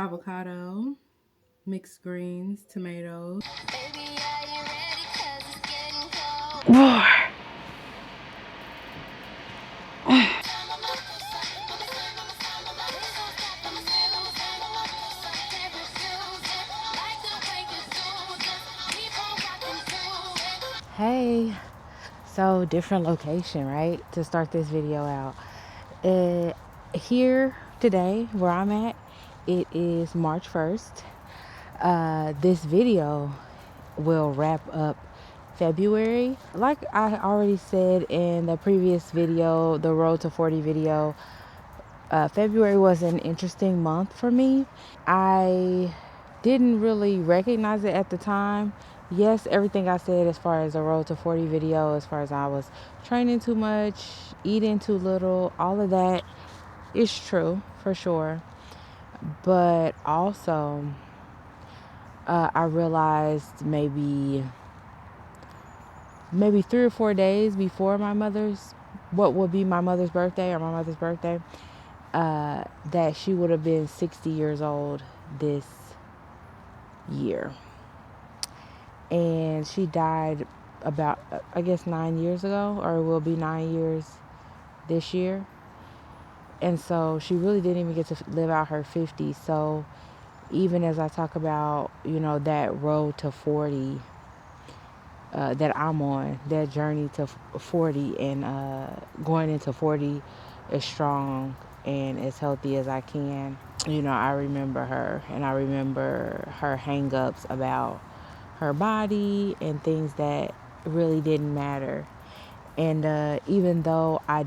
avocado, mixed greens, tomatoes. More. Hey, so different location, right? To start this video out. Here today, where I'm at, it is March 1st. This video will wrap up February. Like I already said in the previous video, the Road to 40 video, February was an interesting month for me. I didn't really recognize it at the time. Yes, everything I said as far as the Road to 40 video, as far as I was training too much, eating too little, all of that is true for sure. But also, I realized maybe 3 or 4 days before what would be my mother's birthday, that she would have been 60 years old this year. And she died about, I guess, 9 years ago, or it will be 9 years this year. And so she really didn't even get to live out her 50s. So even as I talk about, that road to 40 that I'm on, that journey to 40 and going into 40 as strong and as healthy as I can. I remember her, and I remember her hang-ups about her body and things that really didn't matter. And even though I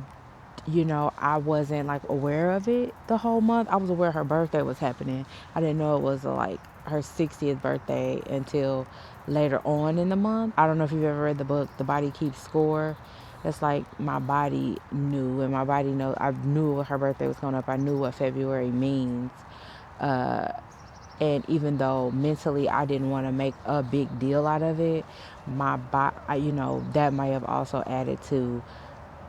wasn't like aware of it the whole month, I was aware her birthday was happening. I didn't know it was like her 60th birthday until later on in the month. I don't know if you've ever read the book The Body Keeps Score. It's like my body knew, and my body know. I knew what her birthday was coming up. I knew what February means. And even though mentally I didn't want to make a big deal out of it, my body, that might have also added to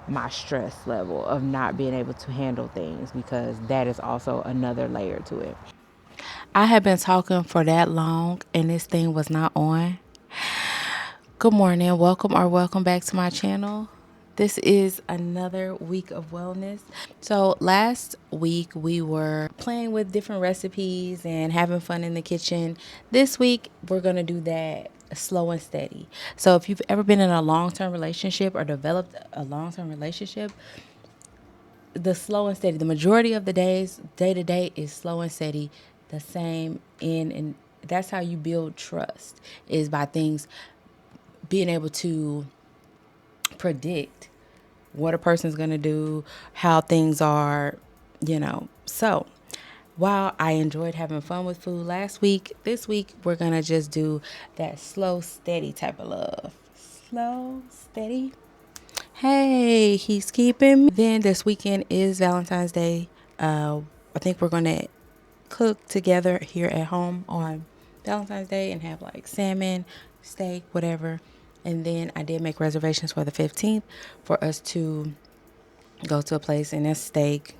my stress level of not being able to handle things, because that is also another layer to it. I have been talking for that long and this thing was not on. Good morning, welcome back to my channel. This is another week of wellness. So last week we were playing with different recipes and having fun in the kitchen. This week we're going to do that slow and steady. So if you've ever been in a long-term relationship or developed a long-term relationship, the slow and steady, the majority of the days, day to day, is slow and steady, the same and that's how you build trust, is by things being able to predict what a person's going to do, how things are. So while I enjoyed having fun with food last week, this week we're going to just do that slow, steady type of love. Slow, steady. Hey, he's keeping me. Then this weekend is Valentine's Day. I think we're going to cook together here at home on Valentine's Day and have like salmon, steak, whatever. And then I did make reservations for the 15th for us to go to a place, and that's steak.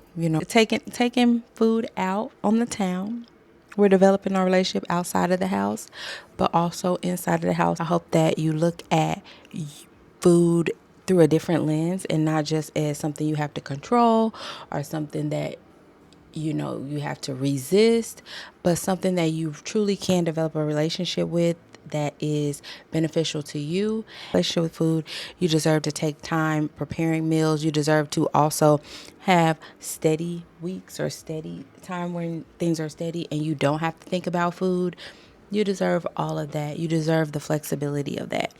Taking food out on the town. We're developing our relationship outside of the house, but also inside of the house. I hope that you look at food through a different lens and not just as something you have to control or something that you have to resist, but something that you truly can develop a relationship with that is beneficial to you. Relationship with food, you deserve to take time preparing meals. You deserve to also have steady weeks or steady time when things are steady and you don't have to think about food. You deserve all of that. You deserve the flexibility of that.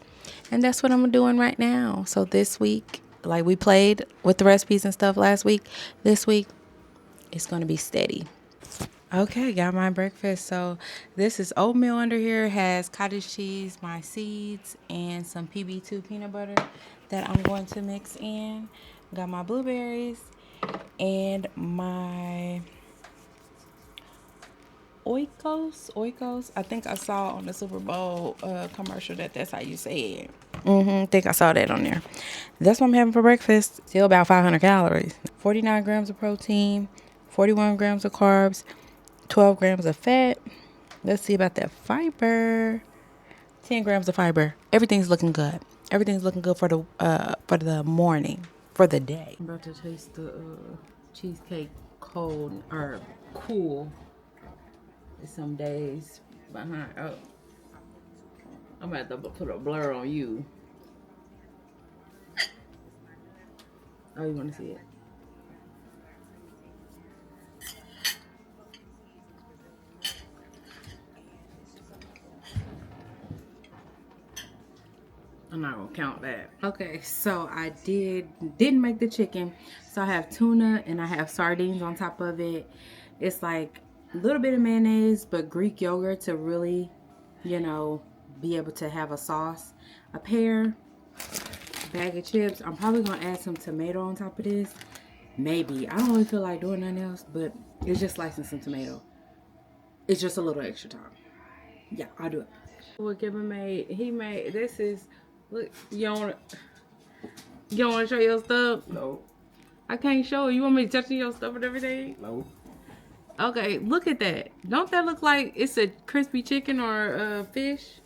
And that's what I'm doing right now. So this week, like we played with the recipes and stuff last week, this week it's going to be steady. Okay, got my breakfast. So this is oatmeal under here. It has cottage cheese, my seeds, and some PB2 peanut butter that I'm going to mix in. Got my blueberries and my Oikos. I think I saw on the Super Bowl commercial that's how you say it. I think I saw that on there. That's what I'm having for breakfast. Still about 500 calories. 49 grams of protein, 41 grams of carbs, 12 grams of fat. Let's see about that fiber. 10 grams of fiber. Everything's looking good. Everything's looking good for the morning, for the day. I'm about to taste the cheesecake cold or cool. Some days behind. Oh, I'm about to put a blur on you. Oh, you want to see it? I'm not gonna count that. Okay, so I didn't make the chicken. So I have tuna and I have sardines on top of it. It's like a little bit of mayonnaise, but Greek yogurt to really, you know, be able to have a sauce. A pear, bag of chips. I'm probably gonna add some tomato on top of this. Maybe. I don't really feel like doing nothing else, but it's just slicing some tomato. It's just a little extra time. Yeah, I'll do it. What Kevin made, he made, this is, look, you don't want to show your stuff? No. I can't show you. You want me touching your stuff and everything? No. Okay, look at that. Don't that look like it's a crispy chicken or fish?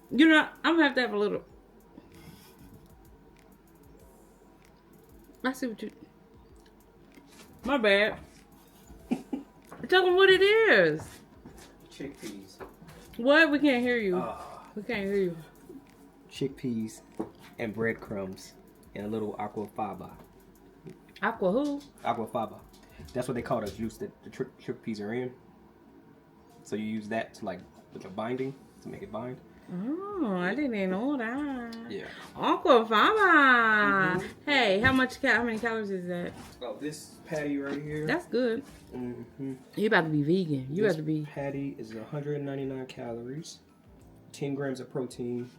You know, I'm gonna have to have a little. I see what you. My bad. Tell them what it is. Chickpeas. What? We can't hear you. We can't hear you. Chickpeas and breadcrumbs and a little aquafaba. Aqua who? Aquafaba. That's what they call the juice that the chickpeas are in. So you use that to like with a binding to make it bind. Oh, I didn't even know that. Yeah. Aqua Fama. Hey, how many calories is that? Oh, this patty right here. That's good. Mm-hmm. You about to be vegan. You about to be. Patty is 199 calories, 10 grams of protein,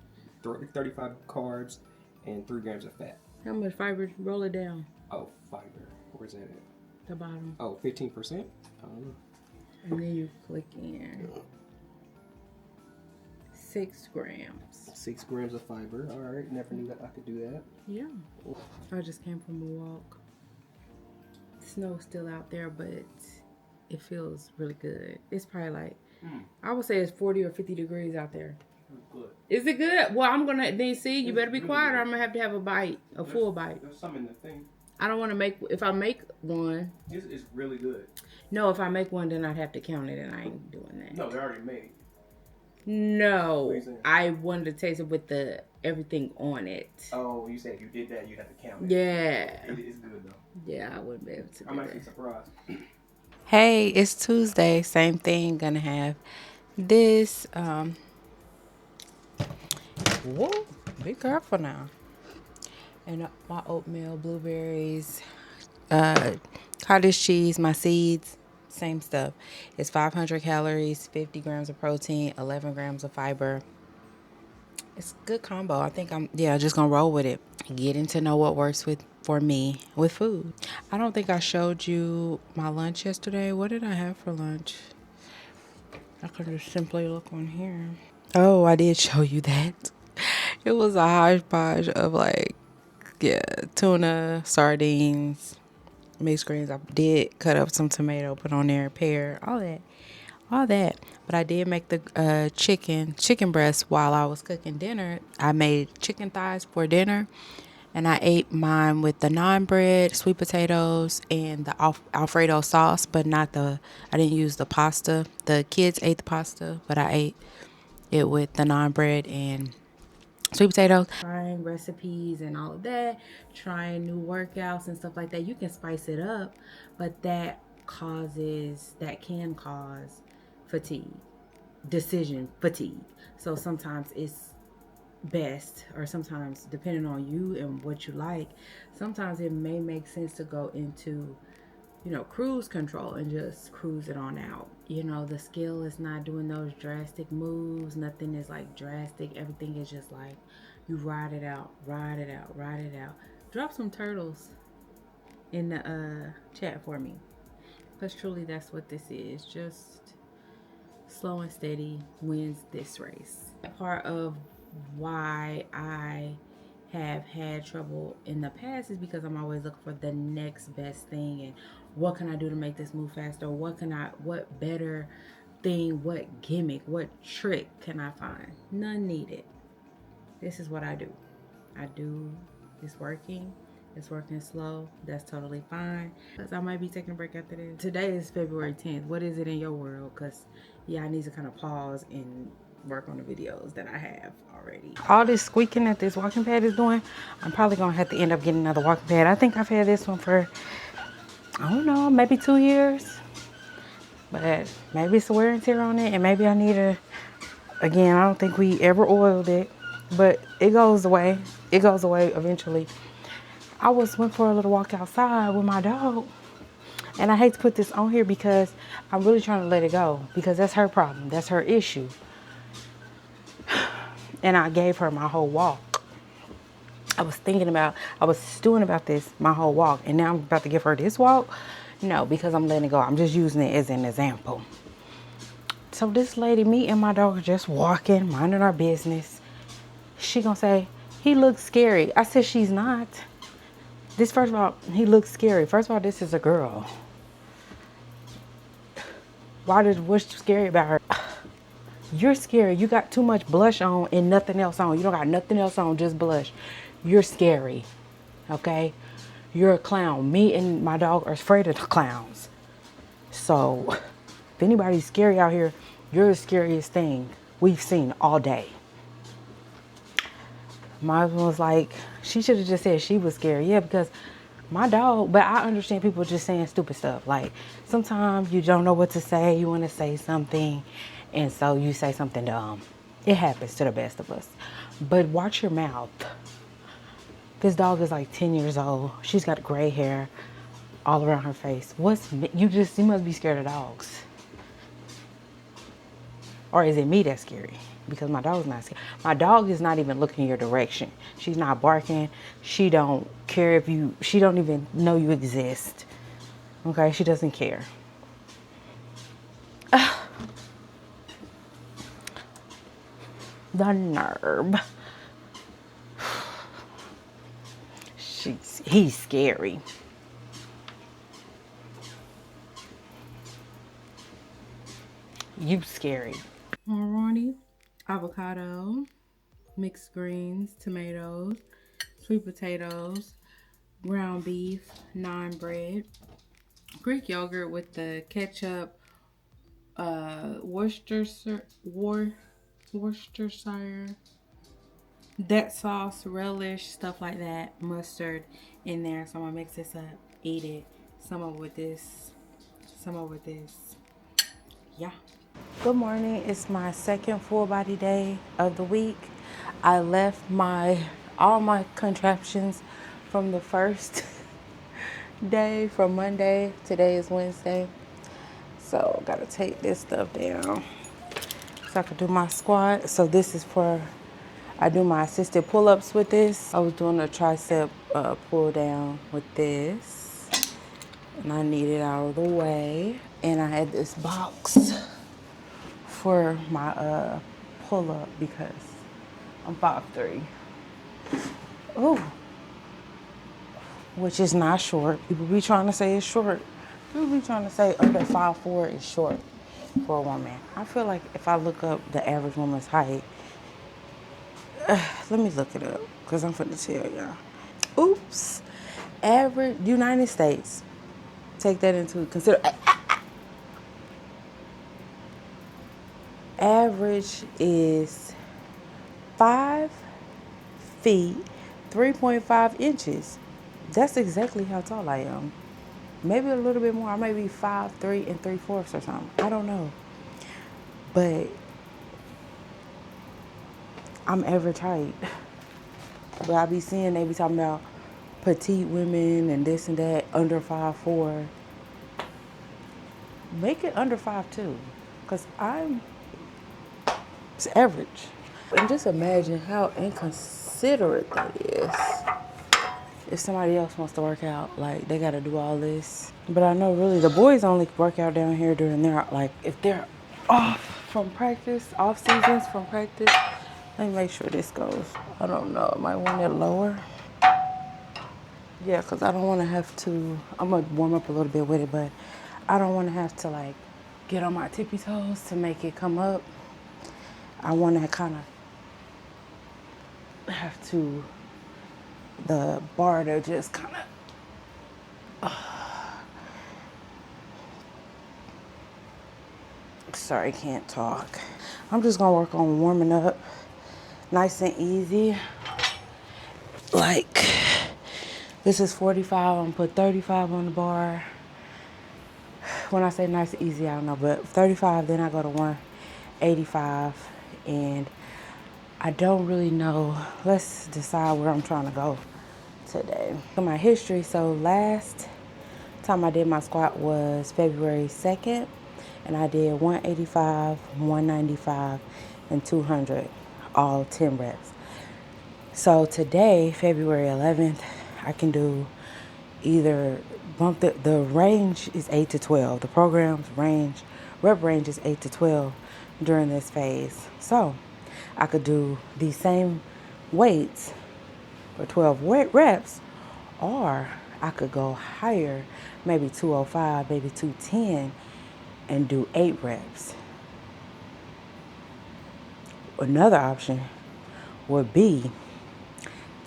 35 carbs, and 3 grams of fat. How much fiber? Roll it down. Oh, fiber. Where's that at? The bottom. Oh, 15%? I don't know. And then you click in. 6 grams. 6 grams of fiber. All right. Never knew that I could do that. Yeah. I just came from a walk. Snow's still out there, but it feels really good. It's probably like, I would say it's 40 or 50 degrees out there. Good. Is it good? Well, I'm gonna then see. You better be quiet, or I'm gonna have to have a bite, a full bite. There's some in the thing. I don't want to make. If I make one, This is really good. no. If I make one, then I'd have to count it, and I ain't doing that. No, they're already made. No, What are you saying? I wanted to taste it with the everything on it. Oh, you said if you did that, you'd have to count it. Yeah, It is good though. yeah. I wouldn't be able to. I'm Do actually that. surprised. Hey, it's Tuesday. Same thing. Gonna have this. Whoa, be careful now. And my oatmeal, blueberries, cottage cheese, my seeds, same stuff. It's 500 calories, 50 grams of protein, 11 grams of fiber. It's a good combo. I think I'm just gonna roll with it. Getting to know what works for me with food. I don't think I showed you my lunch yesterday. What did I have for lunch? I could just simply look on here. Oh, I did show you that. It was a hodgepodge of tuna, sardines, mixed greens. I did cut up some tomato, put on there, pear, all that. But I did make the chicken breast while I was cooking dinner. I made chicken thighs for dinner, and I ate mine with the naan bread, sweet potatoes, and the Alfredo sauce, but I didn't use the pasta. The kids ate the pasta, but I ate it with the naan bread and sweet potatoes. Trying recipes and all of that, trying new workouts and stuff like that. You can spice it up, but that can cause fatigue, decision fatigue. So sometimes it's best, or sometimes depending on you and what you like, sometimes it may make sense to go into cruise control and just cruise it on out. The scale is not doing those drastic moves. Nothing is like drastic. Everything is just like you ride it out. Drop some turtles in the chat for me, because truly that's what this is. Just slow and steady wins this race. Part of why I have had trouble in the past is because I'm always looking for the next best thing and what can I do to make this move faster? What better thing, what gimmick, what trick can I find? None needed. This is what I do. I do, it's working. It's working slow. That's totally fine. Because I might be taking a break after this. Today is February 10th. What is it in your world? Because, yeah, I need to kind of pause and work on the videos that I have already. All this squeaking that this walking pad is doing, I'm probably going to have to end up getting another walking pad. I think I've had this one for, I don't know, maybe 2 years. But maybe it's wear and tear on it. And maybe I need a, again, I don't think we ever oiled it. But it goes away. It goes away eventually. I went for a little walk outside with my dog. And I hate to put this on here because I'm really trying to let it go. Because that's her problem. That's her issue. And I gave her my whole walk. I was stewing about this my whole walk. And now I'm about to give her this walk. No, because I'm letting it go. I'm just using it as an example. So this lady, me and my dog are just walking, minding our business. She gonna say, he looks scary. I said, she's not. This, first of all, he looks scary. First of all, this is a girl. What's scary about her? You're scary. You got too much blush on and nothing else on. You don't got nothing else on, just blush. You're scary, okay? You're a clown. Me and my dog are afraid of the clowns. So, if anybody's scary out here, you're the scariest thing we've seen all day. My husband was like, she should have just said she was scary. Yeah, because my dog, but I understand people just saying stupid stuff. Like, sometimes you don't know what to say. You want to say something, and so you say something dumb. It happens to the best of us. But watch your mouth. This dog is like 10 years old. She's got gray hair all around her face. You must be scared of dogs. Or is it me that's scary? Because my dog's not scared. My dog is not even looking your direction. She's not barking. She don't care she don't even know you exist. Okay, she doesn't care. The nerve. He's scary. You scary. Macaroni, avocado, mixed greens, tomatoes, sweet potatoes, ground beef, naan bread, Greek yogurt with the ketchup, Worcestershire, that sauce, relish, stuff like that, mustard in there. So I'm gonna mix this up, eat it. Some of with this, some of with this. Yeah. Good morning. It's my second full body day of the week. I left all my contraptions from the first day, from Monday. Today is Wednesday. So gotta take this stuff down so I can do my squat. So this is I do my assisted pull-ups with this. I was doing a tricep pull down with this, and I need it out of the way. And I had this box for my pull-up because I'm 5'3". Oh, which is not short. People be trying to say it's short. People be trying to say under 5'4" is short for a woman. I feel like if I look up the average woman's height, let me look it up because I'm finna tell y'all. Oops. Average United States. Take that into consider. Average is 5 feet, 3.5 inches. That's exactly how tall I am. Maybe a little bit more. I may be 5'3" and 3/4 or something. I don't know. But I'm average height. But I be seeing they be talking about petite women and this and that under 5'4". Make it under 5'2", because it's average. And just imagine how inconsiderate that is. If somebody else wants to work out, like they gotta do all this. But I know really the boys only work out down here during their, like if they're off seasons from practice, Let me make sure this goes. I don't know. I might want it lower. Yeah, because I don't want to have to. I'm going to warm up a little bit with it, but I don't want to have to like get on my tippy toes to make it come up. I want to kind of have to, the bar to just kind of. Sorry, can't talk. I'm just going to work on warming up nice and easy. Like, this is 45. I'm going to put 35 on the bar. When I say nice and easy, I don't know, but 35, then I go to 185, and I don't really know. Let's decide where I'm trying to go today. In my history, so last time I did my squat was February 2nd, and I did 185, 195, and 200, all 10 reps. So today, February 11th, I can do either bump the range is 8 to 12. The program's rep range is 8 to 12 during this phase. So I could do these same weights for 12 reps, or I could go higher, maybe 205, maybe 210, and do 8 reps. Another option would be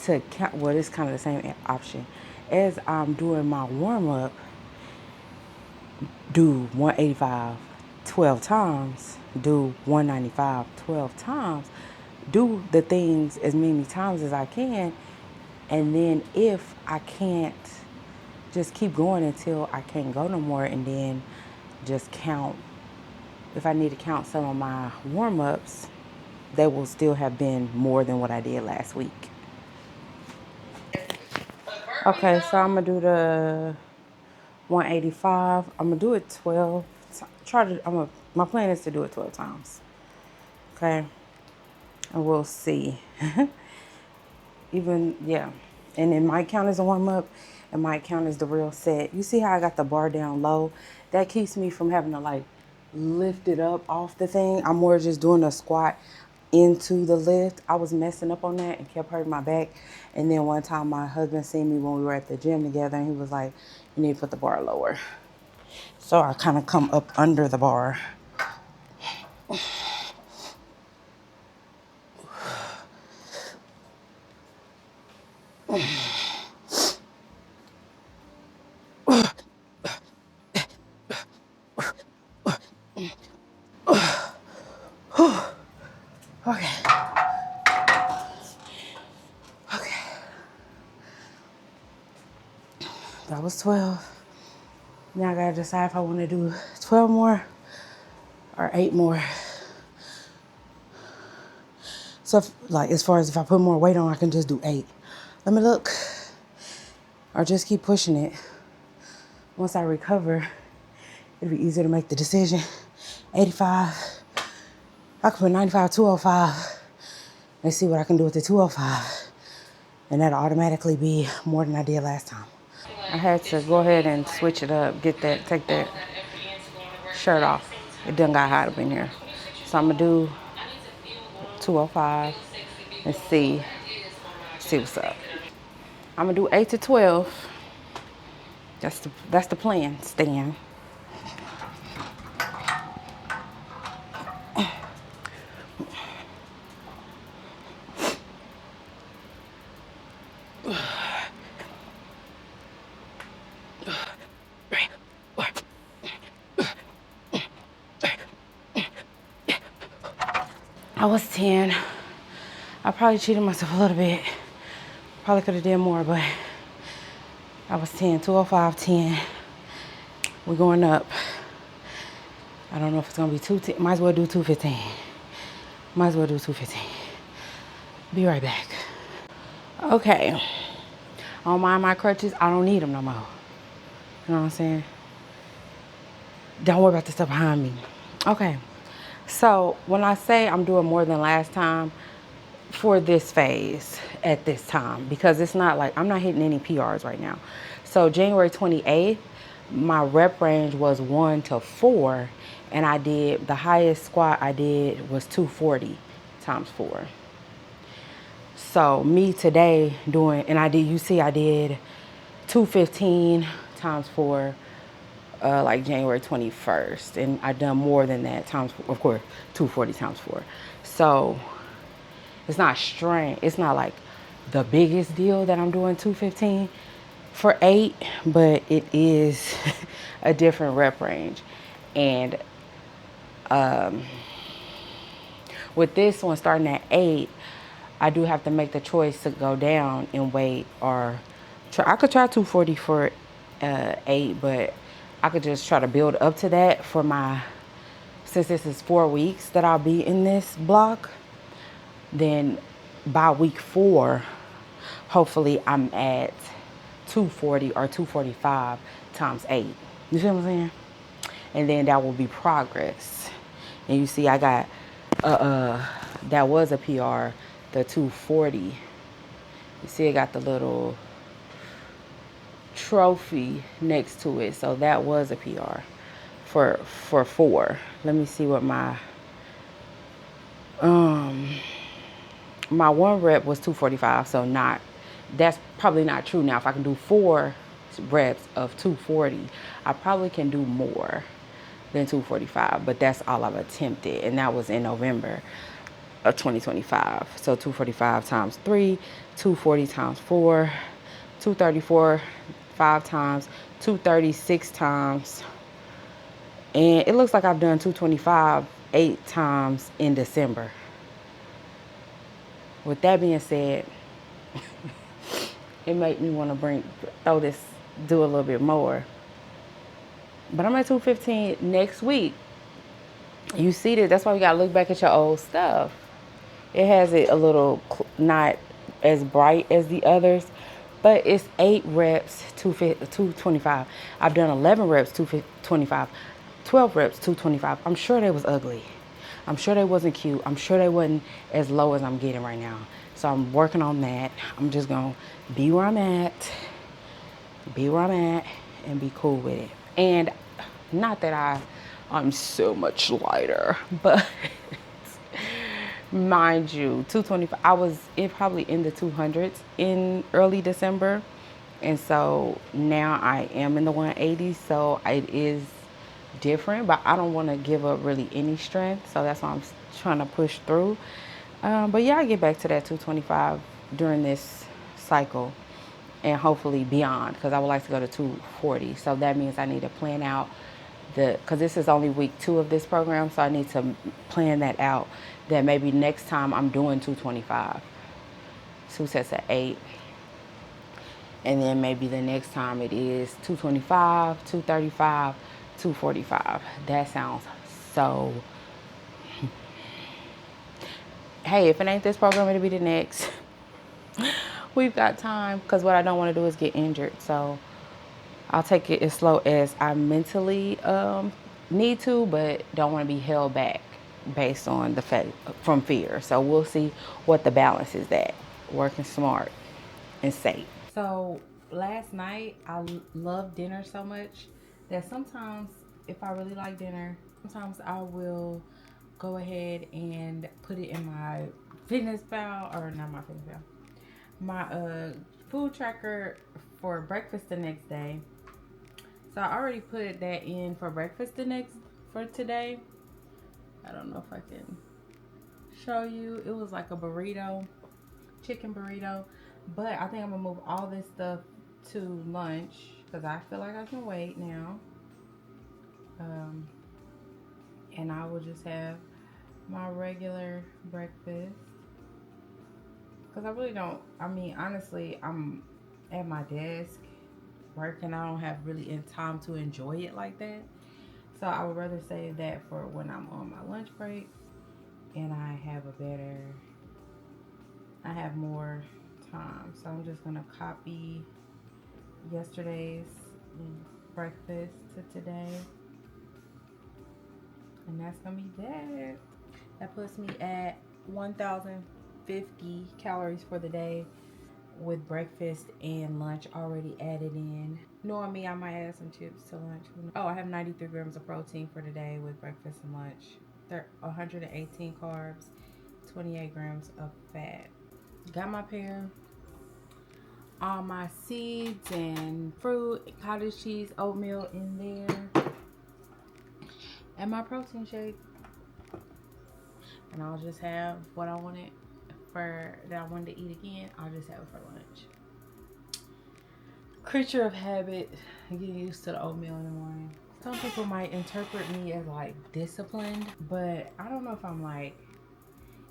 to count, well, it's kind of the same option. As I'm doing my warm up, do 185 12 times, do 195 12 times, do the things as many times as I can, and then if I can't, just keep going until I can't go no more, and then just count. If I need to count some of my warm ups, they will still have been more than what I did last week. Okay, so I'm gonna do the 185. I'm gonna do it 12. My plan is to do it 12 times. Okay, and we'll see. Yeah, and it might count as a warm up. It might count as the real set. You see how I got the bar down low? That keeps me from having to like lift it up off the thing. I'm more just doing a squat into the lift. I was messing up on that and kept hurting my back. And then one time my husband seen me when we were at the gym together, and he was like, you need to put the bar lower. So I kind of come up under the bar. Okay. Okay. That was 12. Now I gotta decide if I want to do 12 more or 8 more. So, like, as far as if I put more weight on, I can just do 8. Let me look. Or just keep pushing it. Once I recover, it'll be easier to make the decision. 85. I could put 95, 205. Let's see what I can do with the 205. And that'll automatically be more than I did last time. I had to go ahead and switch it up, take that shirt off. It done got hot up in here. So I'm gonna do 205 and see what's up. I'm gonna do 8 to 12. That's the plan, Stan. I was 10. I probably cheated myself a little bit. Probably could have did more, but I was 10, 205, 10. We're going up. I don't know if it's gonna be 210. Might as well do 215. Might as well do 215. Be right back. Okay. I don't mind my crutches. I don't need them no more. You know what I'm saying? Don't worry about the stuff behind me. Okay. So when I say I'm doing more than last time for this phase at this time, because it's not like I'm not hitting any PRs right now. So January 28th, my rep range was 1 to 4, and the highest squat I did was 240 times 4. So me today doing, and I did, you see I did 215 times 4, like January 21st. And I done more than that times, of course, 240 times 4. So it's not strength. It's not like the biggest deal that I'm doing 215 for 8, but it is a different rep range. And with this one starting at 8, I do have to make the choice to go down in weight or try. I could try 240 for 8, but I could just try to build up to that for my, since this is 4 weeks that I'll be in this block, then by week 4, hopefully I'm at 240 or 245 times 8. You see what I'm saying? And then that will be progress. And you see I got that was a PR, the 240. You see I got the little trophy next to it, so that was a PR for 4. Let me see what my 1 rep was 245, so not, that's probably not true. Now if I can do 4 reps of 240, I probably can do more than 245, but that's all I've attempted, and that was in November of 2025. So 245 times 3, 240 times 4, 234 5 times, 236 times, and it looks like I've done 225 8 times in December. With that being said, it made me want to do a little bit more. But I'm at 215 next week. You see that? That's why you gotta look back at your old stuff. It has it a little not as bright as the others, but it's 8 reps, 225. I've done 11 reps, 225, 12 reps, 225. I'm sure they was ugly. I'm sure they wasn't cute. I'm sure they wasn't as low as I'm getting right now. So I'm working on that. I'm just gonna be where I'm at, and be cool with it. And not that I'm so much lighter, but mind you, 225, I was probably in the 200s in early December. And so now I am in the 180s. So it is different, but I don't want to give up really any strength. So that's why I'm trying to push through. But yeah, I get back to that 225 during this cycle and hopefully beyond, because I would like to go to 240. So that means I need to plan out because this is only week 2 of this program, so I need to plan that out, that maybe next time I'm doing 225, 2 sets of 8, and then maybe the next time it is 225, 235, 245. That sounds so, hey, if it ain't this program, it'll be the next. We've got time, because what I don't want to do is get injured. So I'll take it as slow as I mentally need to, but don't want to be held back based on the fact from fear. So we'll see what the balance is, that working smart and safe. So last night I love dinner so much that sometimes if I really like dinner, sometimes I will go ahead and put it in my fitness pal, or not my fitness pal, my food tracker for breakfast the next day. So I already put that in for breakfast for today. I don't know if I can show you. It was like a burrito, chicken burrito. But I think I'm gonna move all this stuff to lunch because I feel like I can wait now. And I will just have my regular breakfast. Because I really don't, I mean, honestly, I'm at my desk working. I don't have really in time to enjoy it like that. So I would rather save that for when I'm on my lunch break and I have more time. So I'm just gonna copy yesterday's breakfast to today. And that's gonna be that. That puts me at 1,050 calories for the day with breakfast and lunch already added in. Knowing me, I might add some chips to lunch. Oh, I have 93 grams of protein for today with breakfast and lunch. 118 carbs, 28 grams of fat. Got my pear, all my seeds and fruit, cottage cheese, oatmeal in there, and my protein shake. And I'll just have what I wanted that I wanted to eat again. I'll just have it for lunch. Creature of habit, getting used to the oatmeal in the morning. Some people might interpret me as like disciplined, but I don't know if I'm like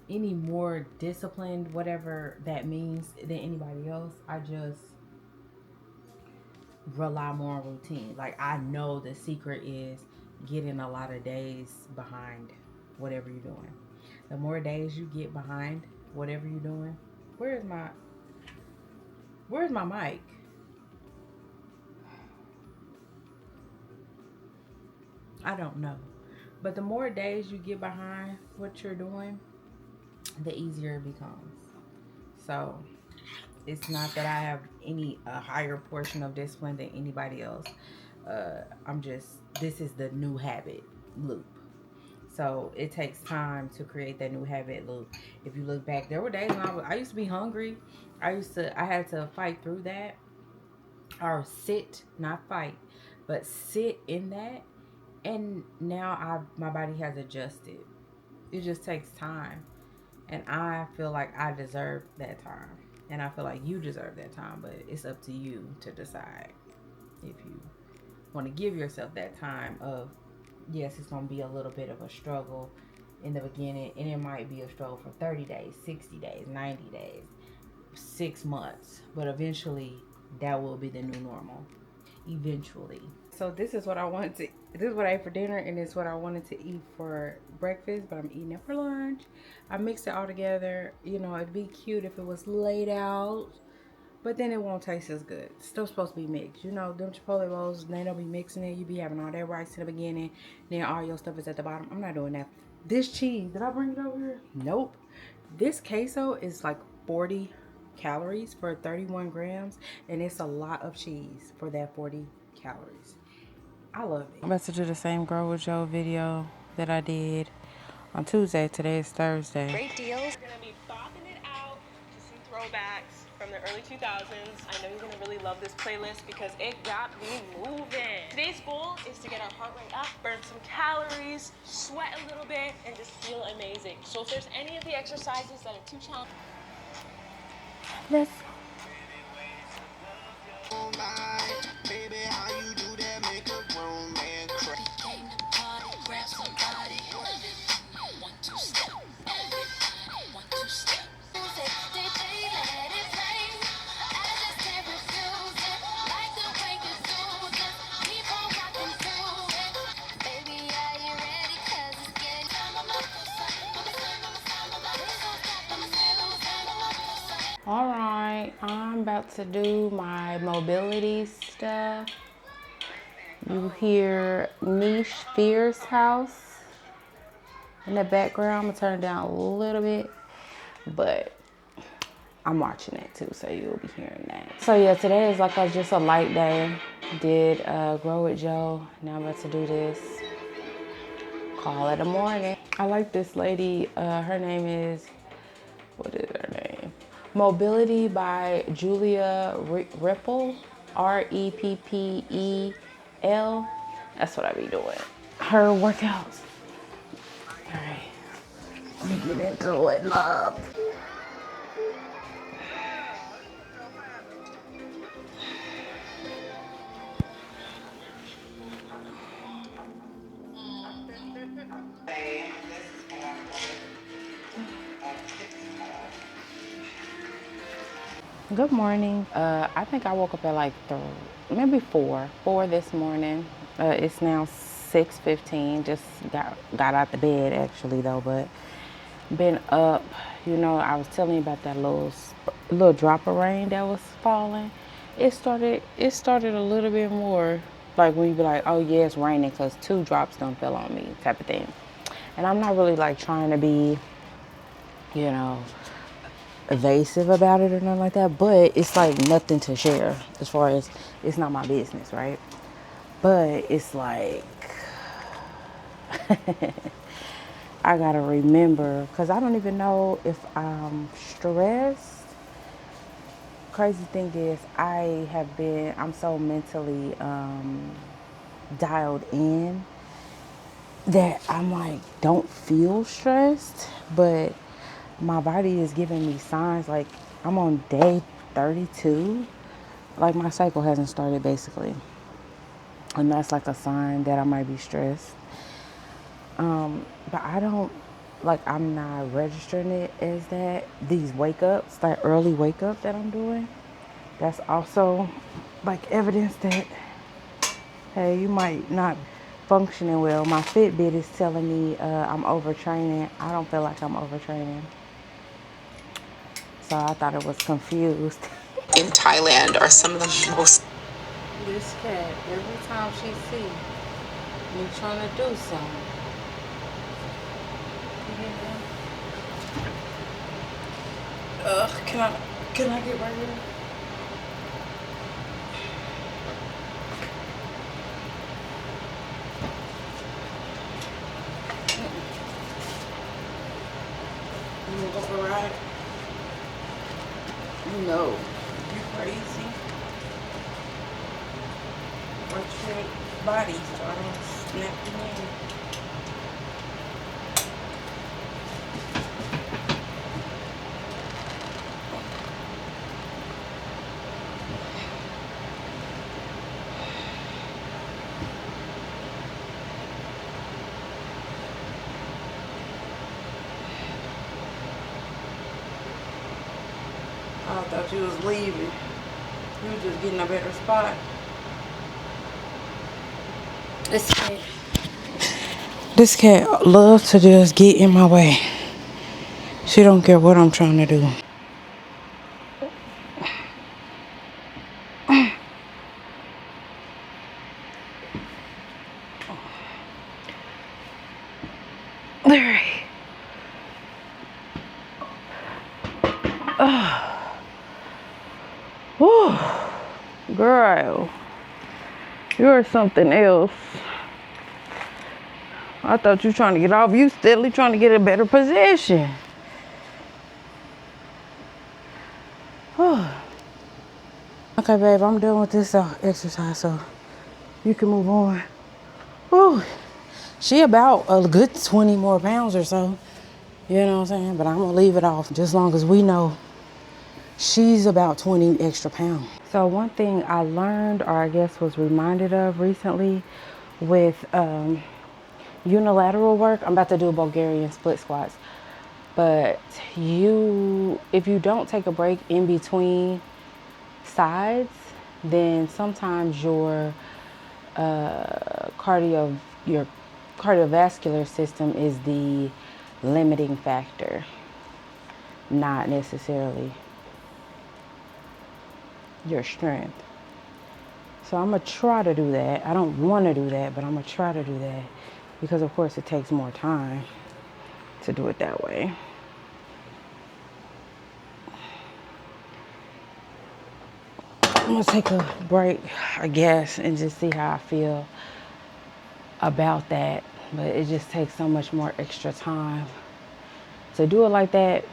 any more disciplined, whatever that means, than anybody else. I just rely more on routine. Like, I know the secret is getting a lot of days behind whatever you're doing. The more days you get behind whatever you're doing, where's my mic? I don't know. But the more days you get behind what you're doing, the easier it becomes. So it's not that I have a higher portion of discipline than anybody else. This is the new habit loop. So it takes time to create that new habit loop. If you look back, there were days when I used to be hungry. I had to fight through that, or sit, not fight, but sit in that. And now my body has adjusted. It just takes time. And I feel like I deserve that time. And I feel like you deserve that time, but it's up to you to decide if you want to give yourself that time of, yes, it's going to be a little bit of a struggle in the beginning, and it might be a struggle for 30 days, 60 days, 90 days, 6 months, but eventually that will be the new normal. Eventually. So this is what I ate for dinner, and it's what I wanted to eat for breakfast, but I'm eating it for lunch. I mixed it all together. You know, it'd be cute if it was laid out, but then it won't taste as good. It's still supposed to be mixed. You know, them Chipotle bowls, they don't be mixing it. You be having all that rice in the beginning, then all your stuff is at the bottom. I'm not doing that. This cheese, did I bring it over here? Nope. This queso is like 40 calories for 31 grams, and it's a lot of cheese for that 40 calories. I love it. I'm about to do the same Grow With Joe video that I did on Tuesday. Today is Thursday. Great deals. We're gonna be bopping it out to some throwbacks from the early 2000s. I know you're gonna really love this playlist because it got me moving. Today's goal is to get our heart rate up, burn some calories, sweat a little bit, and just feel amazing. So if there's any of the exercises that are too challenging, Let's Baby, how you do that? Make a grown man cry. Grab somebody. 1, 2 step. Everybody, 1, 2 step. Let it play. I just can't refuse it. Like the way you do this. Keep on rocking through it. Baby, are you ready? 'Cause it's getting All right, I'm about to do my mobility stuff. You hear Niche Fierce House in the background. I'm gonna turn it down a little bit, but I'm watching it too, so you'll be hearing that. So yeah, today is like just a light day. Did Grow With Joe. Now I'm about to do this. Call it a morning. I like this lady. Her name is, what is her name? Mobility by Julia Ripple, Reppel. That's what I be doing. Her workouts. All right, let me get into it, love. Good morning. I think I woke up at like maybe 4 this morning. It's now 6:15. Just got out the bed actually though, but been up. You know, I was telling you about that little drop of rain that was falling. It started a little bit more, like when you be like, oh yeah, it's raining because 2 drops done fell on me type of thing. And I'm not really like trying to be, you know, evasive about it or nothing like that, but it's like nothing to share as far as it's not my business, right? But it's like I gotta remember, because I don't even know if I'm stressed crazy thing is I'm so mentally dialed in that I'm like, don't feel stressed, but my body is giving me signs. Like, I'm on day 32. Like, my cycle hasn't started basically. And that's like a sign that I might be stressed. But I don't, like, I'm not registering it as that. These wake ups, that early wake up that I'm doing, that's also like evidence that, hey, you might not functioning well. My Fitbit is telling me I'm overtraining. I don't feel like I'm overtraining. So I thought it was confused. In Thailand are some of the most. This cat, every time she see me trying to do something, can I get right here? You wanna go for a ride? No. You crazy? Watch your body so I don't snap you in. I thought you was leaving. You were just getting a better spot. This cat loves to just get in my way. She don't care what I'm trying to do. Larry. Whew. Girl, you're something else. I thought you were trying to get off. You steadily trying to get a better position. Okay, babe, I'm done with this exercise, so you can move on. Whew. She about a good 20 more pounds or so. You know what I'm saying? But I'm gonna leave it off just as long as we know she's about 20 extra pounds. So one thing I learned, or I guess was reminded of recently with unilateral work, I'm about to do Bulgarian split squats. But if you don't take a break in between sides, then sometimes your cardiovascular system is the limiting factor, not necessarily your strength. So I'm gonna try to do that. I don't want to do that, but I'm gonna try to do that because of course it takes more time to do it that way. I'm gonna take a break, I guess, and just see how I feel about that. But it just takes so much more extra time to do it like that.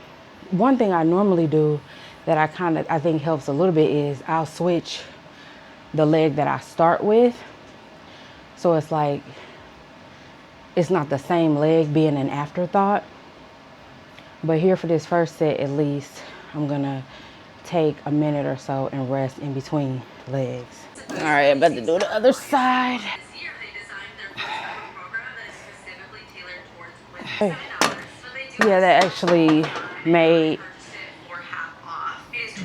One thing I normally do that I think helps a little bit is I'll switch the leg that I start with. So it's like, it's not the same leg being an afterthought. But here for this first set, at least, I'm gonna take a minute or so and rest in between legs. All right, I'm about to do the other side. Hey. Yeah,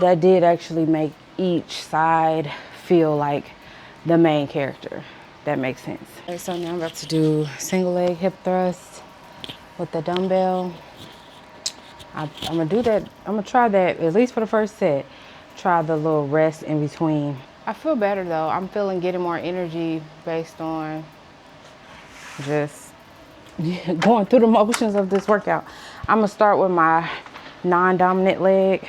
that did actually make each side feel like the main character. That makes sense. Okay, so now I'm about to do single leg hip thrust with the dumbbell. I'm gonna do that. I'm gonna try that at least for the first set. Try the little rest in between. I feel better though. I'm feeling getting more energy based on just going through the motions of this workout. I'm gonna start with my non-dominant leg.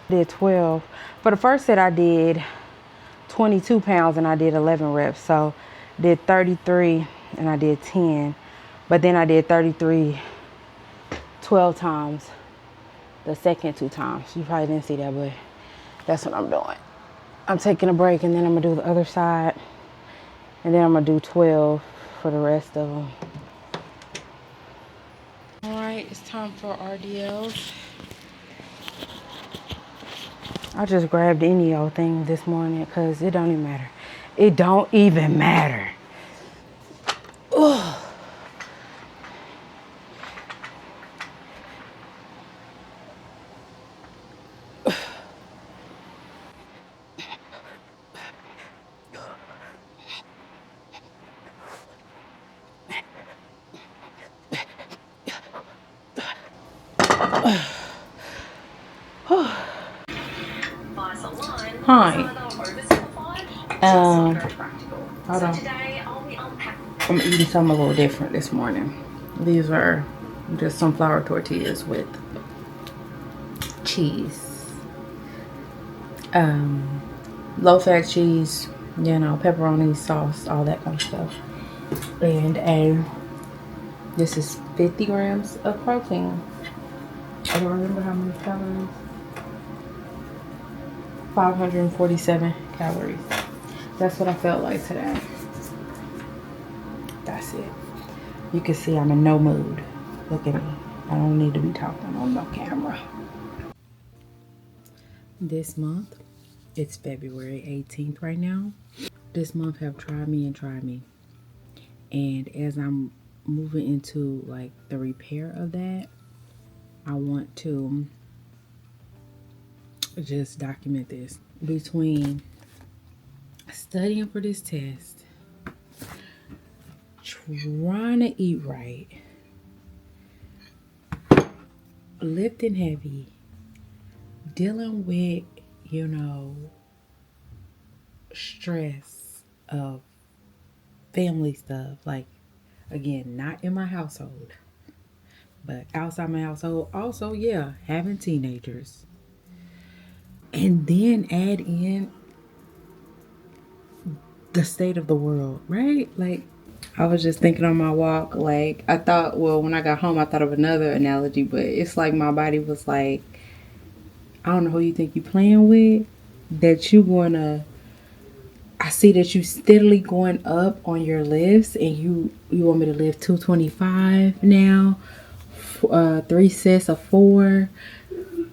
Did 12. For the first set I did 22 pounds and I did 11 reps. So did 33 and I did 10. But then I did 33 12 times the second 2 times. You probably didn't see that, but that's what I'm doing. I'm taking a break, and then I'm gonna do the other side, and then I'm gonna do 12 for the rest of them. All right, it's time for RDLs. I just grabbed any old thing this morning because it don't even matter. It don't even matter. Ugh. Hi. Hold on. I'm eating something a little different this morning. These are just sunflower tortillas with cheese. Low-fat cheese, you know, pepperoni, sauce, all that kind of stuff. And this is 50 grams of protein. I don't remember how many calories. 547 calories. That's what I felt like today. That's it. You can see I'm in no mood. Look at me. I don't need to be talking on no camera. This month, it's February 18th right now. This month have tried me and tried me. And as I'm moving into like the repair of that, I want to just document this. Between studying for this test, trying to eat right, lifting heavy, dealing with, you know, stress of family stuff, like, again, not in my household, but outside my household, also, yeah, having teenagers. And then add in the state of the world, right? Like, I was just thinking on my walk, like, I thought, well, when I got home, I thought of another analogy, but it's like my body was like, I don't know who you think you playing with, that you gonna, I see that you steadily going up on your lifts, and you want me to lift 225 now, 3 sets of 4.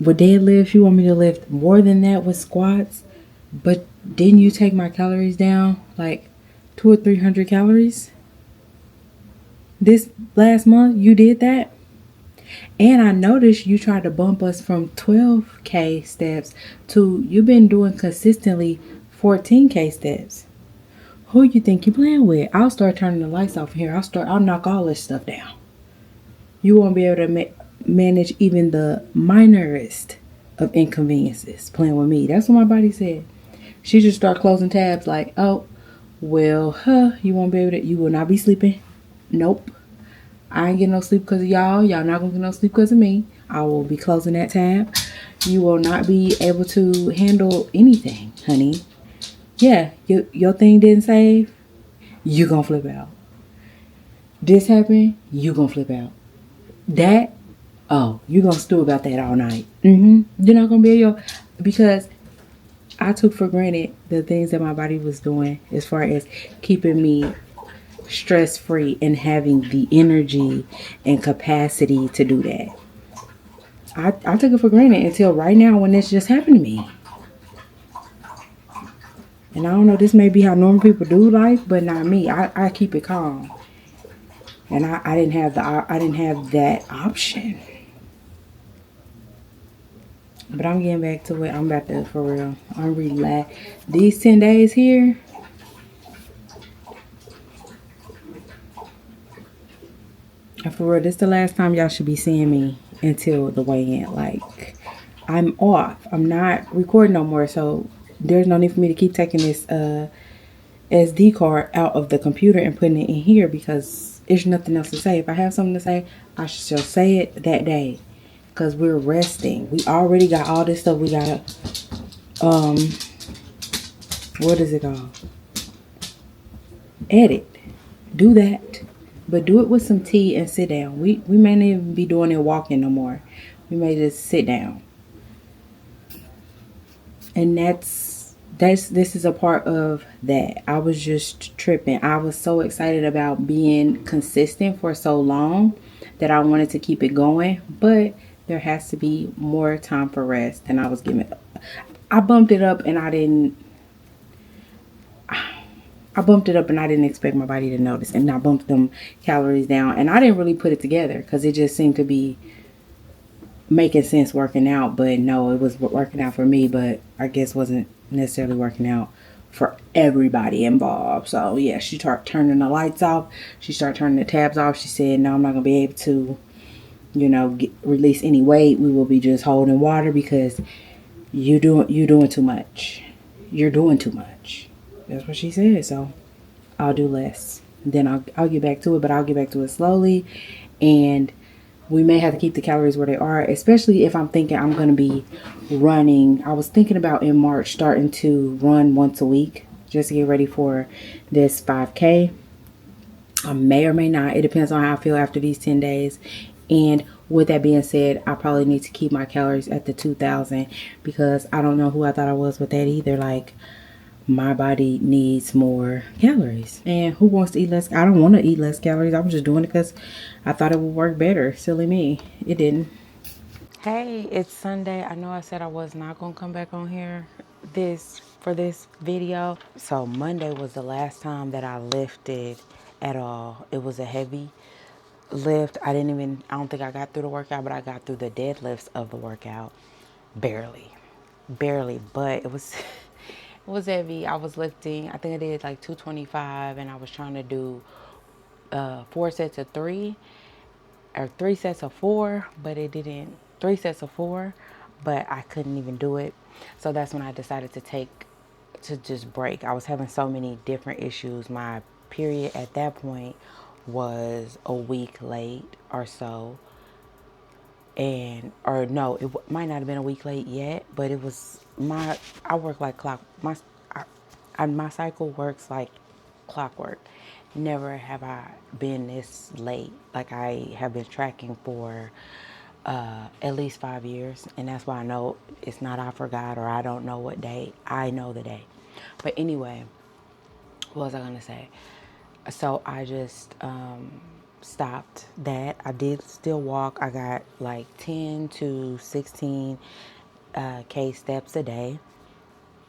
With deadlifts, you want me to lift more than that with squats, but didn't you take my calories down like 200 or 300 calories? This last month, you did that? And I noticed you tried to bump us from 12K steps to, you've been doing consistently 14K steps. Who you think you playing with? I'll start turning the lights off here. I'll knock all this stuff down. You won't be able to manage even the minorest of inconveniences playing with me. That's what my body said. She just start closing tabs like, oh, well, you won't be able to, you will not be sleeping. Nope. I ain't getting no sleep because of y'all. Y'all not going to get no sleep because of me. I will be closing that tab. You will not be able to handle anything, honey. Yeah, your thing didn't save. You gonna flip out. This happened. You gonna flip out. That, oh, you gonna stew about that all night. You're not gonna be able, because I took for granted the things that my body was doing as far as keeping me stress-free and having the energy and capacity to do that. I took it for granted until right now when this just happened to me. And I don't know, this may be how normal people do life, but not me. I keep it calm. And I didn't have that option. But I'm getting back to it. I'm about to, for real, I'm relaxed. These 10 days here, and for real, this is the last time y'all should be seeing me until the weigh-in. Like, I'm off. I'm not recording no more, so there's no need for me to keep taking this SD card out of the computer and putting it in here, because there's nothing else to say. If I have something to say, I shall say it that day, because we're resting. We already got all this stuff we gotta, what is it called? Edit. Do that. But do it with some tea and sit down. We may not even be doing it walking no more. You may just sit down. And this is a part of that. I was just tripping. I was so excited about being consistent for so long that I wanted to keep it going, but there has to be more time for rest than I was giving. I bumped it up and I bumped it up and I didn't expect my body to notice, and I bumped them calories down and I didn't really put it together because it just seemed to be making sense working out, but no, it was working out for me, but I guess wasn't necessarily working out for everybody involved. So yeah, she started turning the lights off. She started turning the tabs off. She said, "No, I'm not gonna be able to, release any weight. We will be just holding water because you doing too much. You're doing too much." That's what she said. So I'll do less. Then I'll get back to it, but I'll get back to it slowly, and we may have to keep the calories where they are, especially if I'm thinking I'm going to be running. I was thinking about in March starting to run once a week just to get ready for this 5K. I may or may not. It depends on how I feel after these 10 days. And with that being said, I probably need to keep my calories at the 2,000 because I don't know who I thought I was with that either. Like, my body needs more calories. And who wants to eat less? I don't want to eat less calories. I was just doing it because I thought it would work better. Silly me. It didn't. Hey, it's Sunday. I know I said I was not going to come back on here for this video. So Monday was the last time that I lifted at all. It was a heavy lift. I don't think I got through the workout, but I got through the deadlifts of the workout. Barely, but it was it was heavy. I was lifting, I think I did like 225, and I was trying to do 4 sets of 3 or 3 sets of 4, but it didn't. 3 sets of 4, but I couldn't even do it. So that's when I decided to just break. I was having so many different issues. My period at that point was a week late or so, and or no, might not have been a week late yet, but it was I work like clock. My cycle works like clockwork. Never have I been this late. Like, I have been tracking for at least 5 years, and that's why I know it's not I forgot or I don't know what day. I know the day. But anyway, what was I gonna say? So I just stopped that. I did still walk. I got like 10 to 16 K steps a day.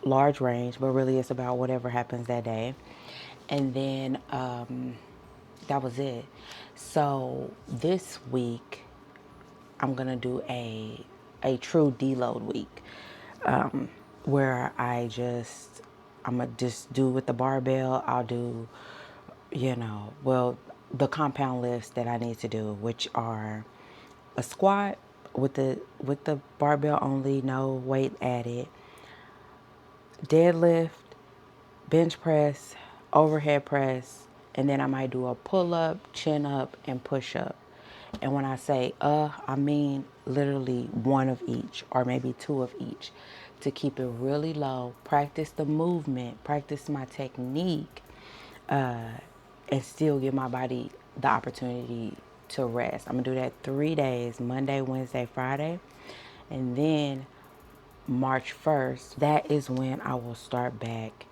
Large range, but really it's about whatever happens that day. And then that was it. So this week I'm gonna do a true deload week, where I'm gonna just do with the barbell. I'll do, the compound lifts that I need to do, which are a squat with the barbell only, no weight added, deadlift, bench press, overhead press, and then I might do a pull up, chin up, and push up. And when I say I mean literally one of each or maybe two of each, to keep it really low, practice the movement, practice my technique, and still give my body the opportunity to rest. I'm gonna do that 3 days: Monday, Wednesday, Friday. And then March 1st, that is when I will start back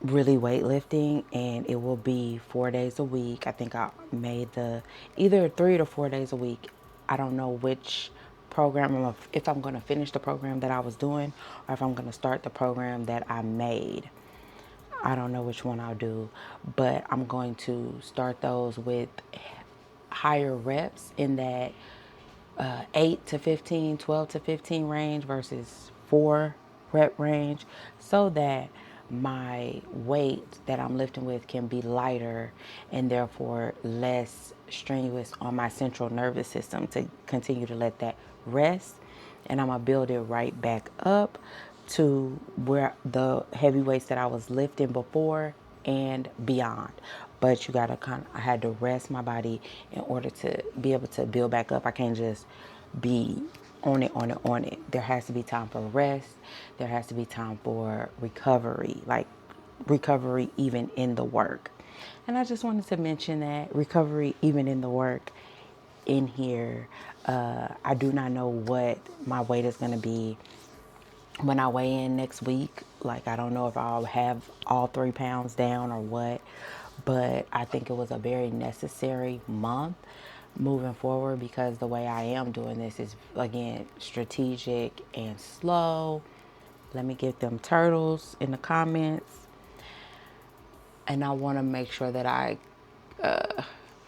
really weightlifting, and it will be 4 days a week. I think I made the either 3 to 4 days a week. I don't know which program, if I'm going to finish the program that I was doing or if I'm going to start the program that I made. I don't know which one I'll do, but I'm going to start those with higher reps in that 8 to 15, 12 to 15 range versus 4 rep range, so that my weight that I'm lifting with can be lighter and therefore less strenuous on my central nervous system, to continue to let that rest. And I'm gonna build it right back up to where the heavy weights that I was lifting before and beyond. But I had to rest my body in order to be able to build back up. I can't just be on it, on it, on it. There has to be time for rest. There has to be time for recovery, like recovery even in the work. And I just wanted to mention that recovery even in the work in here. I do not know what my weight is going to be when I weigh in next week. Like, I don't know if I'll have all 3 pounds down or what, but I think it was a very necessary month moving forward, because the way I am doing this is, again, strategic and slow. Let me get them turtles in the comments. And I want to make sure that I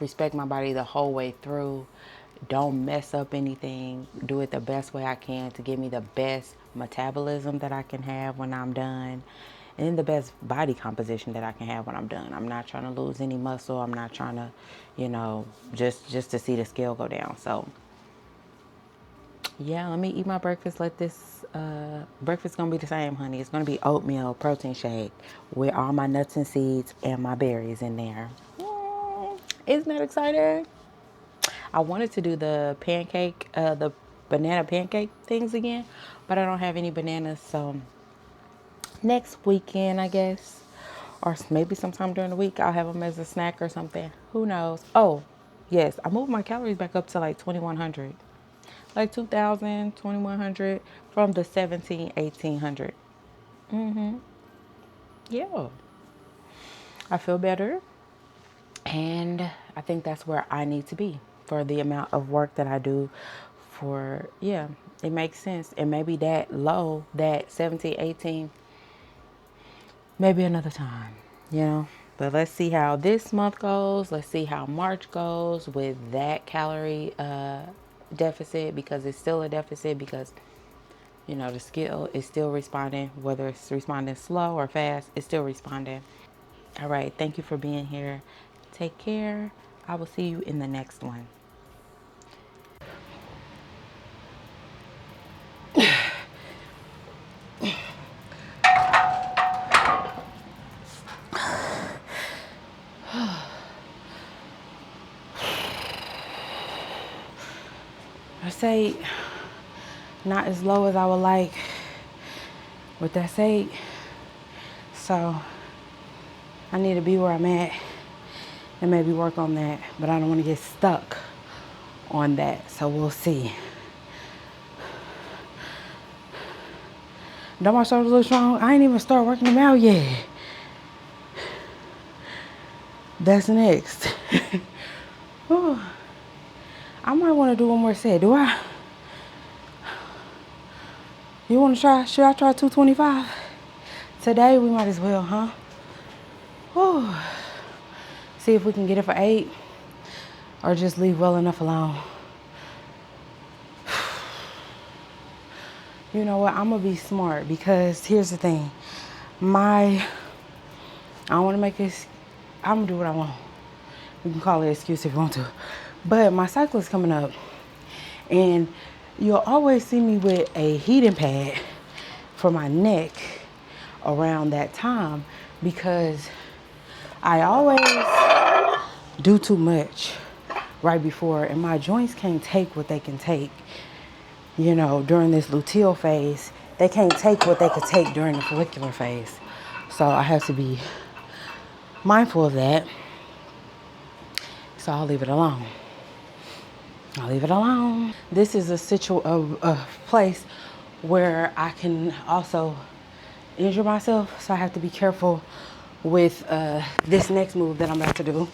respect my body the whole way through. Don't mess up anything. Do it the best way I can to give me the best metabolism that I can have when I'm done, and the best body composition that I can have when I'm done. I'm not trying to lose any muscle. I'm not trying to, just to see the scale go down. So yeah, let me eat my breakfast. Let this breakfast gonna be the same, honey. It's gonna be oatmeal protein shake with all my nuts and seeds and my berries in there. Isn't that exciting? I wanted to do the the banana pancake things again, but I don't have any bananas. So next weekend, I guess, or maybe sometime during the week, I'll have them as a snack or something. Who knows? Oh, yes, I moved my calories back up to like 2,100, like 2,000, 2,100 from the 17, 1,800. Yeah, I feel better. And I think that's where I need to be for the amount of work that I do. Yeah, it makes sense. And maybe that low, that 17, 18, maybe another time. But let's see how this month goes. Let's see how March goes with that calorie deficit, because it's still a deficit, because, the skill is still responding, whether it's responding slow or fast, it's still responding. All right. Thank you for being here. Take care. I will see you in the next one. I say not as low as I would like with that said. So I need to be where I'm at and maybe work on that. But I don't want to get stuck on that. So we'll see. Don't my shoulders look strong? I ain't even start working them out yet. That's next. Whew. I might want to do one more set. Do I? You want to try? Should I try 225? Today we might as well, huh? Whew. See if we can get it for 8 or just leave well enough alone. You know what? I'm going to be smart, because here's the thing. I don't want to make this, I'm going to do what I want. You can call it an excuse if you want to. But my cycle is coming up, and you'll always see me with a heating pad for my neck around that time, because I always do too much right before, and my joints can't take what they can take. During this luteal phase, they can't take what they could take during the follicular phase. So I have to be mindful of that. So I'll leave it alone. This is a place where I can also injure myself. So I have to be careful with this next move that I'm about to do,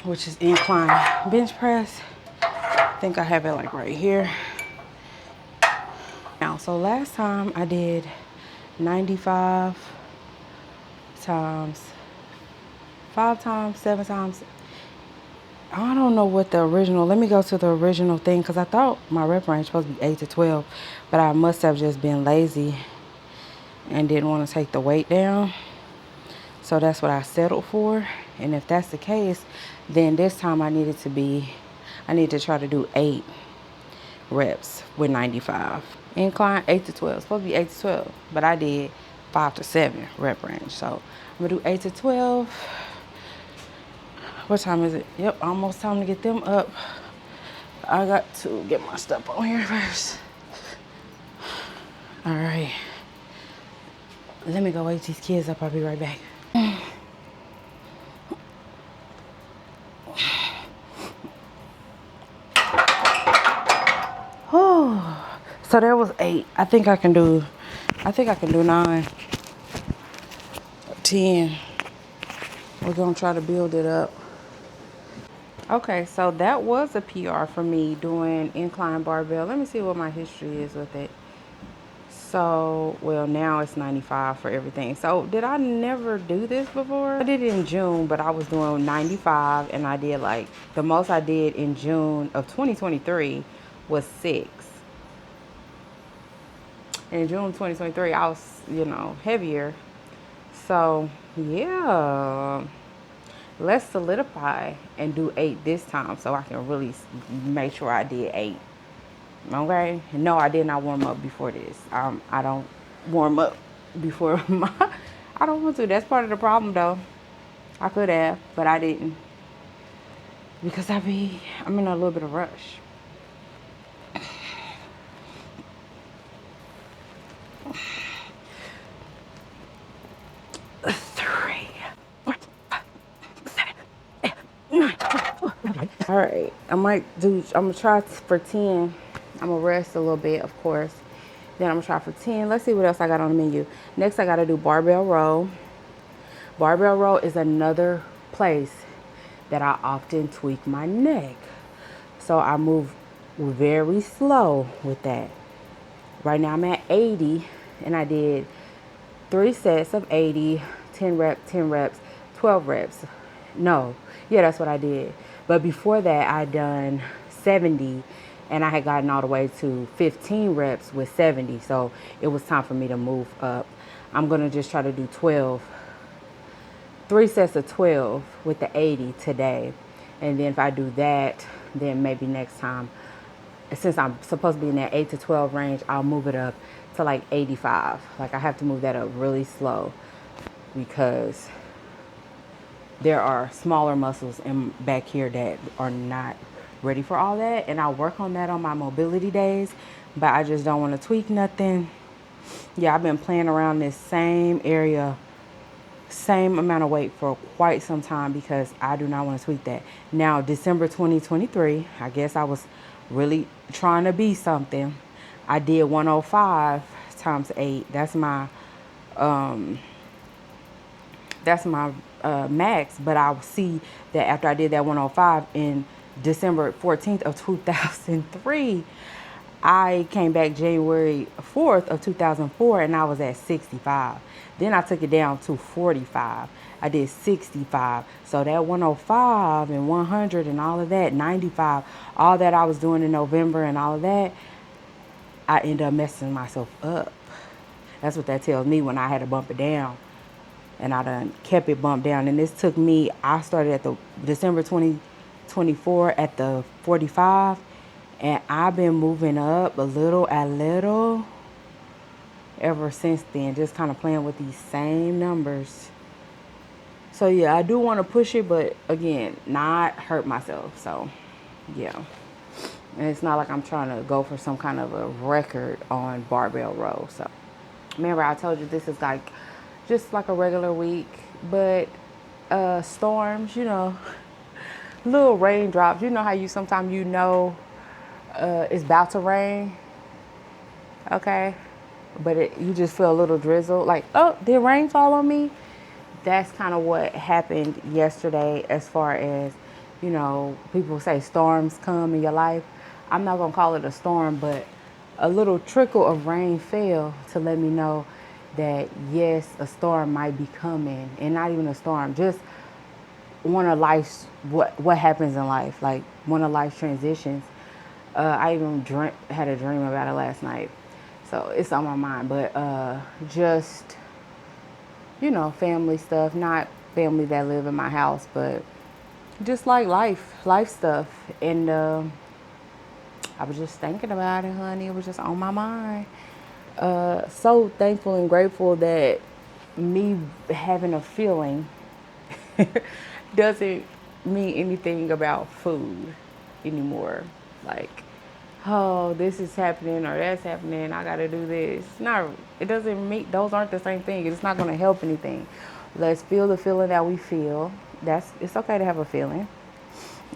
which is incline bench press. I think I have it like right here. Now, so last time I did 95 times, 5 times, 7 times. I don't know what the original, let me go to the original thing, because I thought my rep range was supposed to be 8 to 12, but I must have just been lazy and didn't want to take the weight down. So that's what I settled for. And if that's the case, then this time I need to try to do 8 reps with 95. Incline 8 to 12. It's supposed to be 8 to 12, but I did 5 to 7 rep range. So I'm gonna do 8 to 12. What time is it? Yep, almost time to get them up. I got to get my stuff on here first. All right. Let me go wake these kids up. I'll be right back. So there was 8. I think I can do 9, 10. We're gonna try to build it up. Okay, so that was a PR for me doing incline barbell. Let me see what my history is with it. So, well, now it's 95 for everything. So, did I never do this before? I did it in June, but I was doing 95, and I did like, the most I did in June of 2023 was 6. In June 2023, I was, heavier. So, yeah. Let's solidify and do 8 this time so I can really make sure I did 8. Okay? No, I did not warm up before this. I don't warm up before my. I don't want to. That's part of the problem, though. I could have, but I didn't because I'm in a little bit of rush. Three. All right, I'm gonna try for 10. I'm gonna rest a little bit, of course. Then I'm gonna try for 10. Let's see what else I got on the menu. Next, I gotta do barbell row. Barbell row is another place that I often tweak my neck. So I move very slow with that. Right now I'm at 80, and I did 3 sets of 80, 10 reps, 10 reps, 12 reps. No, yeah, that's what I did. But before that, I done 70, and I had gotten all the way to 15 reps with 70. So it was time for me to move up. I'm gonna just try to do 3 sets of 12 with the 80 today. And then if I do that, then maybe next time, since I'm supposed to be in that 8 to 12 range, I'll move it up to like 85. Like I have to move that up really slow because there are smaller muscles in back here that are not ready for all that. And I'll work on that on my mobility days, but I just don't want to tweak nothing. Yeah, I've been playing around this same area, same amount of weight for quite some time because I do not want to tweak that. Now, December 2023, I guess I was really trying to be something. I did 105 times 8. That's my max, but I'll see that after I did that 105 in December 14th of 2003, I came back January 4th of 2004 and I was at 65. Then I took it down to 45. I did 65. So that 105 and 100 and all of that, 95, all that I was doing in November and all of that, I ended up messing myself up. That's what that tells me when I had to bump it down. And I done kept it bumped down. And this took me, I started at the December 2024 at the 45. And I've been moving up a little at little ever since then. Just kind of playing with these same numbers. So yeah, I do want to push it, but again, not hurt myself. So yeah. And it's not like I'm trying to go for some kind of a record on barbell row. So remember I told you this is like just like a regular week, but storms, little raindrops. You know how you sometimes it's about to rain, okay? But you just feel a little drizzle, like, oh, did rain fall on me? That's kind of what happened yesterday as far as, people say storms come in your life. I'm not going to call it a storm, but a little trickle of rain fell to let me know that, yes, a storm might be coming. And not even a storm, just one of life's, what happens in life, like one of life's transitions. I even had a dream about it last night. So it's on my mind. But just, family stuff. Not family that live in my house, but just like life stuff. And I was just thinking about it, honey. It was just on my mind. So thankful and grateful that me having a feeling doesn't mean anything about food anymore. Like, oh, this is happening or that's happening, I gotta do this. It doesn't mean, those aren't the same thing. It's not gonna help anything. Let's feel the feeling that we feel. It's okay to have a feeling.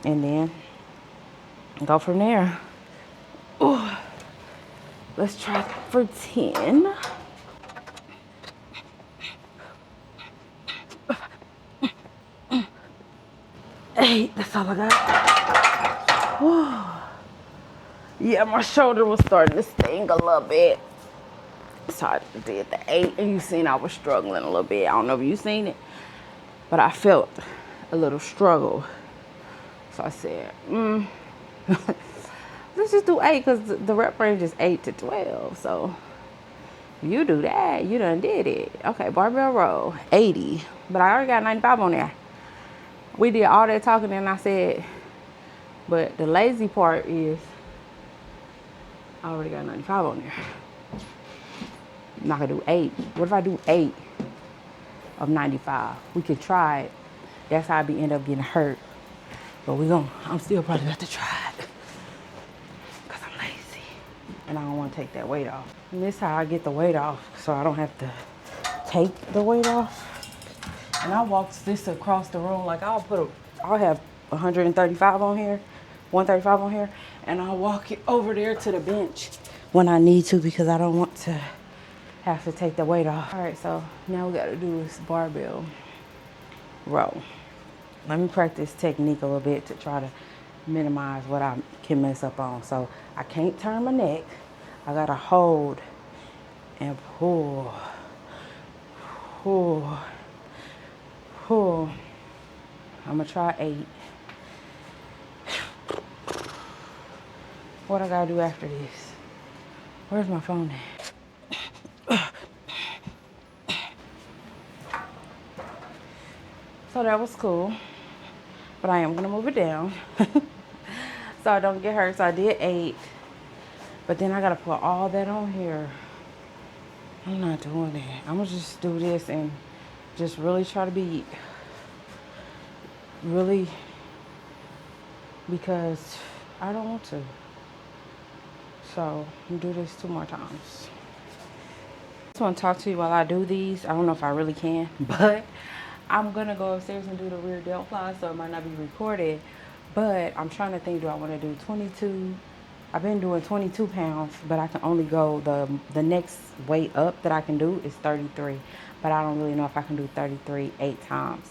And then go from there. Ooh. Let's try for 10. 8, that's all I got. Whew. Yeah, my shoulder was starting to sting a little bit. So I did the 8, and you seen I was struggling a little bit. I don't know if you seen it, but I felt a little struggle. So I said, let's just do 8, because the rep range is 8 to 12. So you do that, you done did it. Okay, barbell row, 80. But I already got 95 on there. We did all that talking, and I said, but the lazy part is I already got 95 on there. I'm not gonna do 8. What if I do 8 of 95? We could try it. That's how I end up getting hurt. But I'm still probably gonna have to try it. Because I'm lazy. And I don't want to take that weight off. And this is how I get the weight off, so I don't have to take the weight off. And I walk this across the room. Like I'll have 135 on here, 135 on here, and I'll walk it over there to the bench when I need to, because I don't want to have to take the weight off. All right, so now we gotta do this barbell row. Let me practice technique a little bit to try to minimize what I can mess up on. So I can't turn my neck. I gotta hold and pull, pull, pull. I'm gonna try 8. What I gotta do after this? Where's my phone at? So that was cool, but I am gonna move it down so I don't get hurt. So I did 8, but then I gotta put all that on here. I'm not doing that. I'm gonna just do this and just really try to be really, because I don't want to. So I'm gonna do this 2 more times. I just want to talk to you while I do these. I don't know if I really can, but I'm gonna go upstairs and do the rear delt fly, so it might not be recorded. But I'm trying to think, do I want to do 22? I've been doing 22 pounds, but I can only go, the next weight up that I can do is 33. But I don't really know if I can do 33 8 times.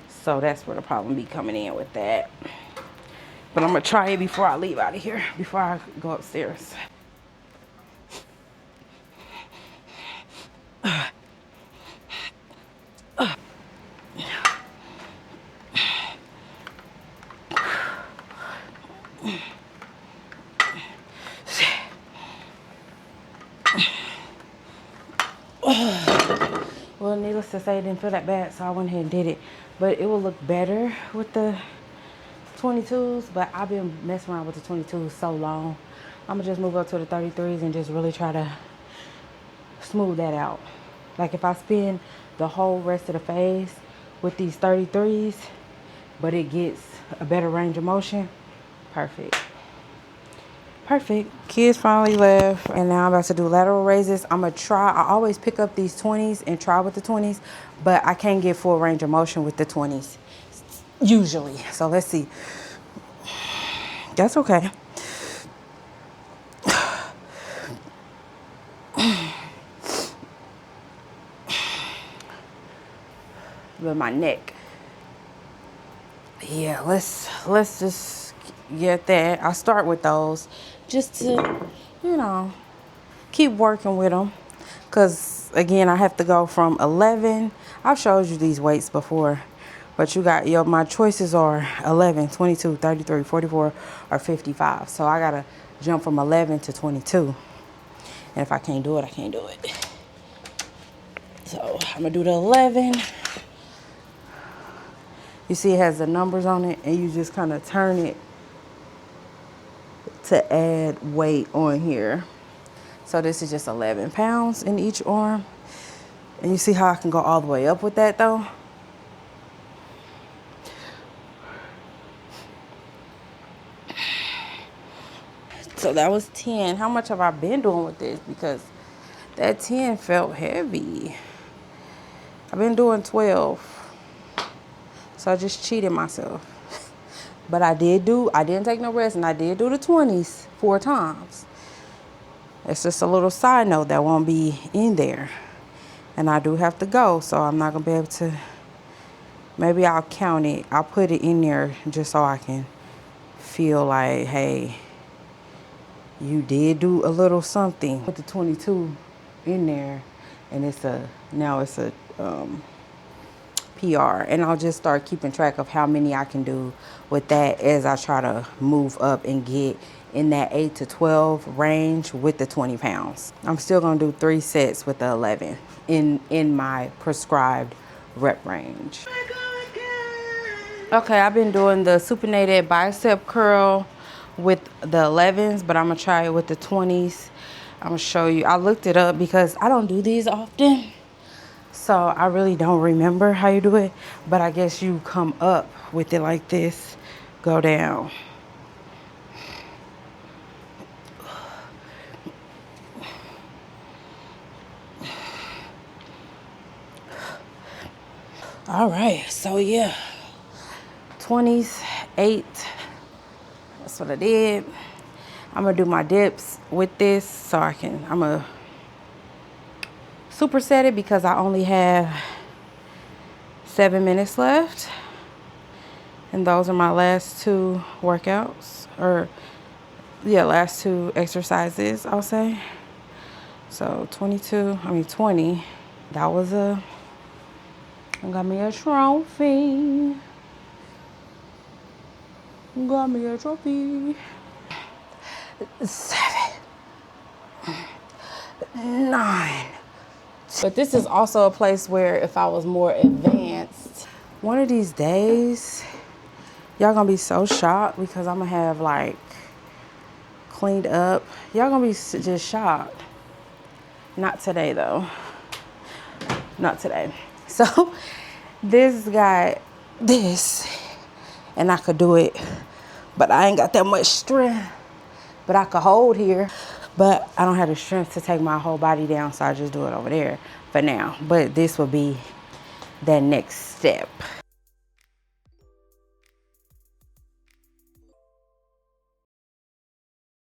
So that's where the problem be coming in with that. But I'm gonna try it before I leave out of here, before I go upstairs. Well, needless to say, it didn't feel that bad, so I went ahead and did it. But it will look better with the 22s, but I've been messing around with the 22s so long. I'm gonna just move up to the 33s and just really try to smooth that out. Like if I spend the whole rest of the phase with these 33s, but it gets a better range of motion, perfect. Perfect. Kids finally left, and now I'm about to do lateral raises. I'm gonna try. I always pick up these 20s and try with the 20s, but I can't get full range of motion with the 20s usually. So let's see. That's okay. But my neck. Yeah, let's just get that. I start with those just to, keep working with them. Because, again, I have to go from 11. I've showed you these weights before. But you got, my choices are 11, 22, 33, 44, or 55. So I got to jump from 11 to 22. And if I can't do it, I can't do it. So I'm going to do the 11. You see it has the numbers on it, and you just kind of turn it to add weight on here. So this is just 11 pounds in each arm. And you see how I can go all the way up with that though? So that was 10. How much have I been doing with this? Because that 10 felt heavy. I've been doing 12. So I just cheated myself. But I didn't take no rest, and I did do the 20s 4 times. It's just a little side note that won't be in there. And I do have to go, so I'm not gonna be able to. Maybe I'll count it. I'll put it in there just so I can feel like, hey, you did do a little something. Put the 22 in there, and now it's a PR, and I'll just start keeping track of how many I can do with that as I try to move up and get in that 8 to 12 range with the 20 pounds. I'm still gonna do 3 sets with the 11 in my prescribed rep range. Okay, I've been doing the supinated bicep curl with the 11s, but I'm gonna try it with the 20s. I'm gonna show you. I looked it up because I don't do these often, so I really don't remember how you do it, but I guess you come up with it like this, go down. All right, so yeah, 20s, 8, that's what I did. I'm gonna do my dips with this so I'm gonna superset it because I only have 7 minutes left. And those are my last 2 workouts, or yeah, last 2 exercises, I'll say. So 20. That was I got me a trophy. Got me a trophy. 7, 9. But this is also a place where if I was more advanced, one of these days, y'all gonna be so shocked because I'm gonna have like cleaned up. Y'all gonna be just shocked. Not today though. Not today. So this got this, and I could do it, but I ain't got that much strength. But I could hold here, but I don't have the strength to take my whole body down, so I just do it over there for now. But this will be that next step.